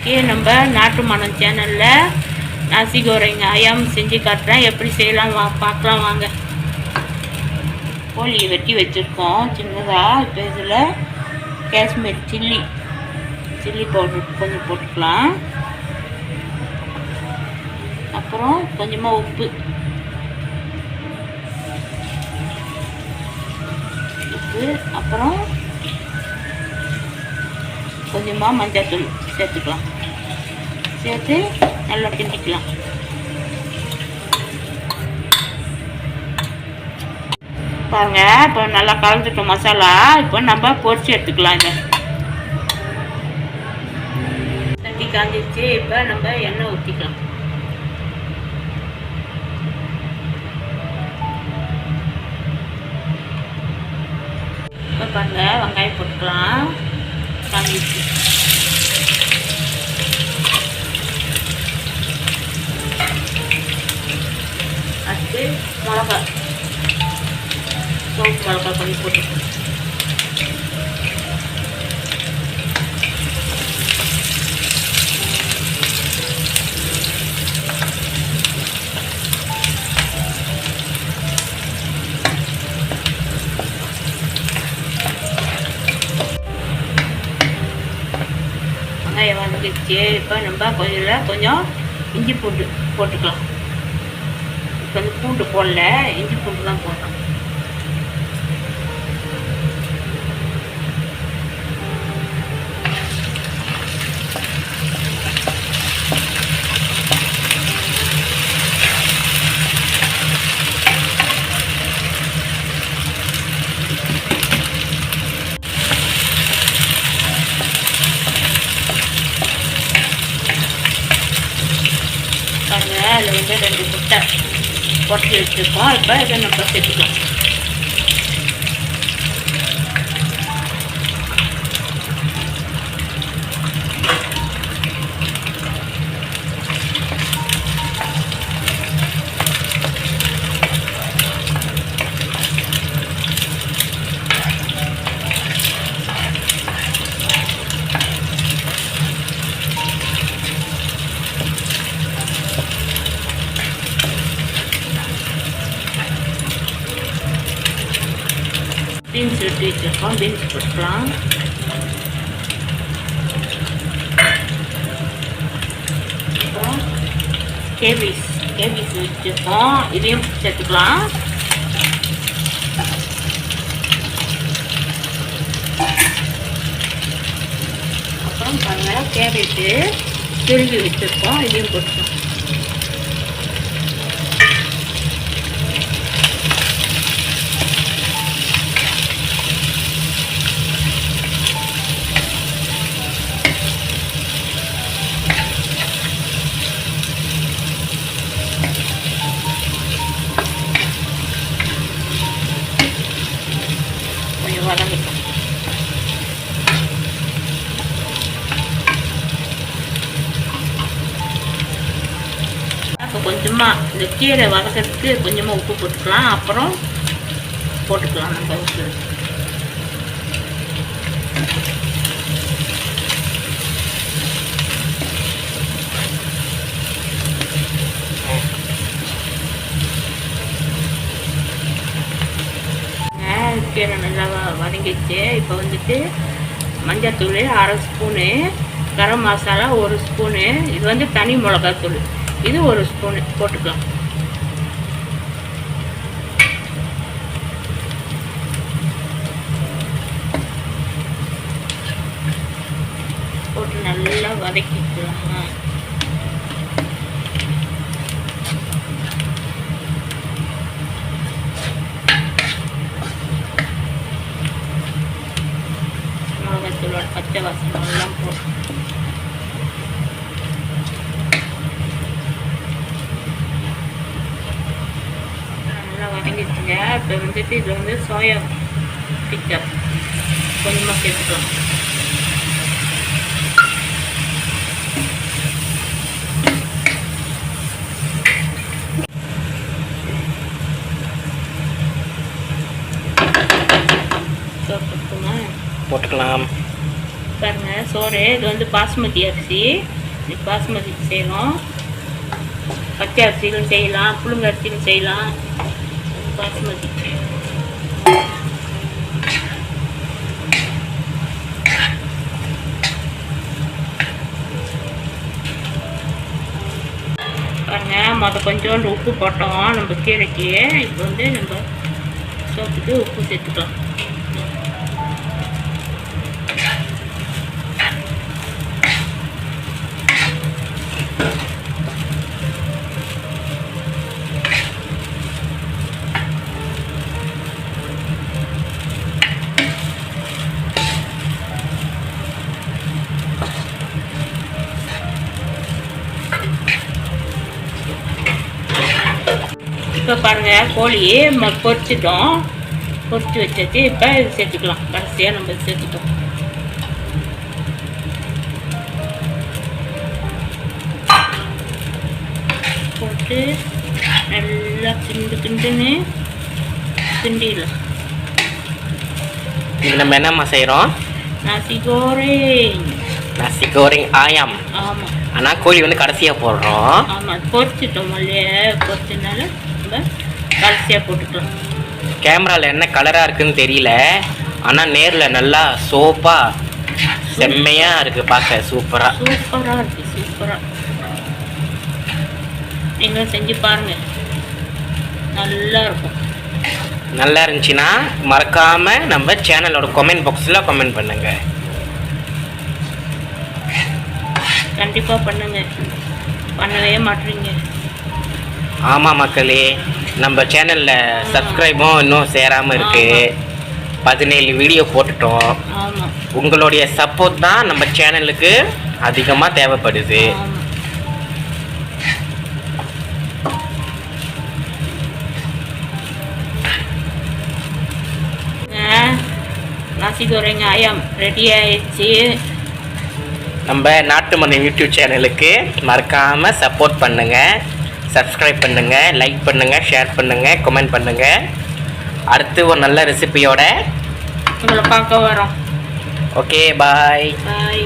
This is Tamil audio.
நம்ம நாட்டு மனம் சேனலில் நசி கோரிங் ஐயம் செஞ்சு காட்டுறேன். எப்படி செய்யலாம் பார்க்கலாம் வாங்க. கோழியை வெட்டி வச்சுருக்கோம் சின்னதாக. இப்போ இதில் காஷ்மீர் சில்லி பவுடர் கொஞ்சம் போட்டுக்கலாம். அப்புறம் கொஞ்சமாக உப்பு அப்புறம் கொஞ்சமாக மஞ்சள் சேர்த்துக்கலாம். சேர்த்து நல்லா கிண்டிக்கலாம். பாருங்க, இப்போ நல்லா கலந்துட்டோம் மசாலா. இப்போ நம்ம பொரிச்சு எடுத்துக்கலாம். இதை தட்டி காஞ்சிச்சு. இப்போ நம்ம எண்ணெய் ஊற்றிக்கலாம். இப்போ பாருங்க, வெங்காயம் போட்டுக்கலாம். காஞ்சிச்சு. அடுத்து மிளகா, சோப்பு மிளகா கொஞ்சம் போட்டுக்கலாம். வெங்காயம் வந்துடுச்சு. இப்போ நம்ம கொஞ்சம் இஞ்சி பூண்டு போட்டுக்கலாம். இப்போ வந்து பூண்டு போடல, இஞ்சி பூண்டு தான் போடுறோம். அதில் வந்து 2 முட்டை பொட்டி வச்சுருக்கோம். இப்போ இதை நம்ம சேர்த்துக்கலாம். பீன்ஸ் வெட்டி வச்சுருக்கோம். பீன்ஸ் போட்டுக்கலாம். அப்புறம் கேபீஸ் வச்சுருக்கோம். இதையும் சேர்த்துக்கலாம். அப்புறம் பாருங்கள், கேரட்டு திருவி வச்சுருக்கோம். இதையும் போட்டுக்கலாம். வதங்கட்டும். அப்போ கொஞ்சமாக இந்த கீரை வதக்கிறதுக்கு கொஞ்சமாக உப்பு போட்டுக்கலாம். அப்புறம் போட்டுக்கலாம் நம்ம உப்பு. கீரை நல்லா வதங்கிடுச்சு. இப்போ வந்துட்டு மஞ்சள்தூள் 1/2 ஸ்பூனு, கரம் மசாலா 1 ஸ்பூனு, இது வந்து தனி மிளகாத்தூள் இது 1 ஸ்பூனு போட்டுக்கலாம். போட்டு நல்லா வதக்கிக்கலாம். மிளகாத்தூளோட பச்சை வாசனை எல்லாம் போட்டு நல்லா வதங்கிடுச்சுங்க. இப்போ வந்துட்டு இதில் வந்து சோயா பிக்கப் கொஞ்சமாக சேர்த்துக்கலாம். போட்டுக்கலாம். பாருங்கள், சோடா பாரு, இது வந்து பாஸ்மதி அரிசி. இது பாஸ்மதி செய்யணும். பச்சை அரிசியிலும் செய்யலாம், புழுங்க அரிசியிலும் செய்யலாம். பாஸ்மதி பாருங்க. கொஞ்சோண்டு உப்பு போட்டோம் நம்ம கீரைக்கு. இப்போ வந்து நம்ம சோப்புக்கு உப்பு சேர்த்துக்கலாம். இப்போ பாருங்கள், கோழியே பொரிச்சிட்டோம். பொரிச்சு வச்சாச்சு. இப்போ இது சேர்த்துக்கலாம். கடைசியாக நம்ம சேர்த்துட்டோம். போட்டு நல்லா கிண்டுன்னு கிண்டிடலாம். இது நம்ம என்னம்மா செய்கிறோம்? நசி கோரிங். நசி கோரிங் ஆயாம். ஆமாம். ஆனால் கோழி வந்து கடைசியாக போடுறோம். ஆமாம், பொரிச்சிட்டோம். மல்லியை பொரிச்சதுனால நம்ம கடைசியாக போட்டுக்கலாம். கேமராவில் என்ன கலராக இருக்குதுன்னு தெரியல, ஆனால் நேரில் நல்லா சோப்பாக செம்மையாக இருக்குது பார்க்க. சூப்பராக இருக்குது. சூப்பராக நீங்களும் செஞ்சு பாருங்கள். நல்லா இருக்கும். நல்லா இருந்துச்சுன்னா மறக்காமல் நம்ம சேனலோட கமெண்ட் பாக்ஸில் கமெண்ட் பண்ணுங்கள். கண்டிப்பாக பண்ணுங்க. பண்ணவே மாட்டீங்க. ஆமாம் மக்களே, நம்ம சேனலில் சப்ஸ்கிரைபும் இன்னும் சேராமல் இருக்குது. 17 வீடியோ போட்டுட்டோம். ஆமாம். உங்களுடைய சப்போர்ட் தான் நம்ம சேனலுக்கு அதிகமாக தேவைப்படுது. நசி கோரிங் ஆயாம் ரெடி ஆயிடுச்சு. நம்ம நாட்டு மணி யூடியூப் சேனலுக்கு மறக்காமல் சப்போர்ட் பண்ணுங்கள், சப்ஸ்கிரைப் பண்ணுங்கள், லைக் பண்ணுங்கள், ஷேர் பண்ணுங்கள், கமெண்ட் பண்ணுங்கள். அடுத்து ஒரு நல்ல ரெசிபியோட உங்களை பார்க்க வரோம். ஓகே, பாய். பாய்.